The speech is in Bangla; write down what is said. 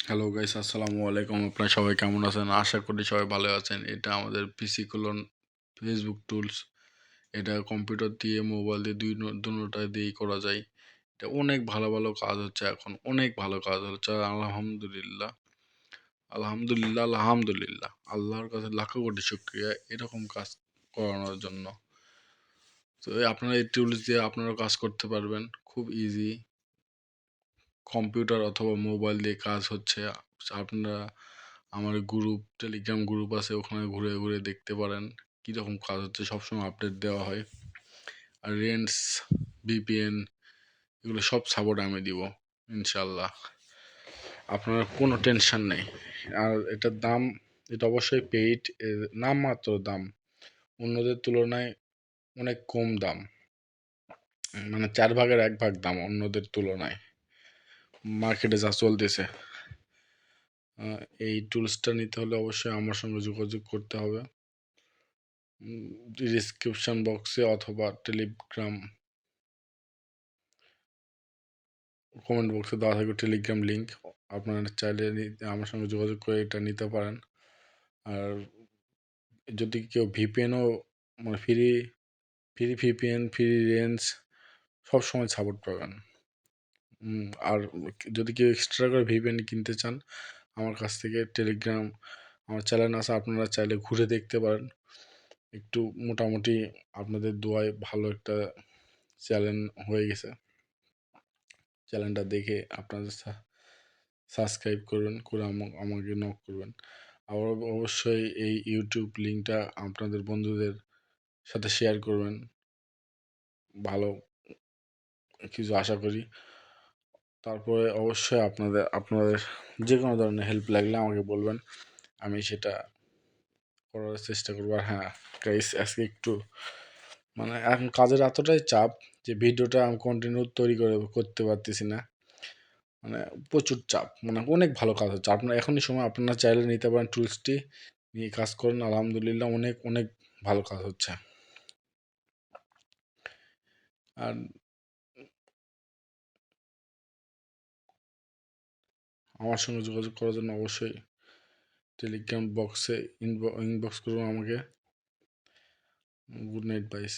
হ্যালো গাইস, আসসালামু আলাইকুম। আপনারা সবাই কেমন আছেন? আশা করি সবাই ভালো আছেন। এটা আমাদের পিসি ক্লোন ফেসবুক টুলস। এটা কম্পিউটার দিয়ে, মোবাইল দিয়ে, দুটোটা দিয়েই করা যায়। এটা অনেক ভালো ভালো কাজ হচ্ছে এখন, অনেক ভালো কাজ হচ্ছে। আলহামদুলিল্লাহ, আলহামদুলিল্লাহ, আলহামদুলিল্লাহ। আল্লাহর কাছে লাখো কোটি শুকরিয়া এরকম কাজ করানোর জন্য। তো আপনারা এই টুলস দিয়ে আপনারা কাজ করতে পারবেন খুব ইজি। কম্পিউটার অথবা মোবাইল দিয়ে কাজ হচ্ছে। আপনারা আমার টেলিগ্রাম গ্রুপ আছে, ওখানে ঘুরে ঘুরে দেখতে পারেন কীরকম কাজ হচ্ছে। সবসময় আপডেট দেওয়া হয়। আর রেন্টস, ভিপিএন, এগুলো সব সাপোর্ট আমি দিব ইনশাল্লাহ। আপনার কোনো টেনশন নেই। আর এটার দাম, এটা অবশ্যই পেইড, নামমাত্র দাম, অন্যদের তুলনায় অনেক কম দাম, মানে 1/4 দাম অন্যদের তুলনায় মার্কেটে যা চলতেছে। এই টুলসটা নিতে হলে অবশ্যই আমার সঙ্গে যোগাযোগ করতে হবে। ডিসক্রিপশন বক্সে অথবা টেলিগ্রাম কমেন্ট বক্সে দেওয়া থাকবে টেলিগ্রাম লিঙ্ক। আপনারা চাইলে আমার সঙ্গে যোগাযোগ করে এটা নিতে পারেন। আর যদি কেউ ভিপিএনও, মানে free free VPN, free range সবসময় সাপোর্ট পাবেন। আর যদি কেউ এক্সট্রা করে ভিপিএন কিনতে চান, আমার কাছ থেকে টেলিগ্রাম আমার চ্যানেল আছে, আপনারা চাইলে ঘুরে দেখতে পারেন। একটু মোটামুটি আপনাদের দোয়ায় ভালো একটা চ্যানেল হয়ে গেছে। চ্যানেলটা দেখে আপনারা সাবস্ক্রাইব করবেন, করে আমাকে নক করবেন। আবার অবশ্যই এই ইউটিউব লিঙ্কটা আপনাদের বন্ধুদের সাথে শেয়ার করবেন। ভালো কিছু আশা করি। তারপরে অবশ্যই আপনাদের যে কোনো ধরনের হেল্প লাগলে আমাকে বলবেন, আমি সেটা করার চেষ্টা করবো। আর হ্যাঁ গাইস, আজকে একটু মানে এখন কাজের এতটাই চাপ যে ভিডিওটা আমি কন্টিনিউ তৈরি করতে পারতেছি না। মানে প্রচুর চাপ, মানে অনেক ভালো কাজ হচ্ছে। আপনার এখনই সময়, আপনারা চাইলে নিতে পারেন টুলসটি, নিয়ে কাজ করেন। আলহামদুলিল্লাহ, অনেক অনেক ভালো কাজ হচ্ছে। আর আমার সঙ্গে যোগাযোগ করার জন্য অবশ্যই টেলিগ্রাম বক্সে ইনবক্স করুন আমাকে। Good night, বাইস।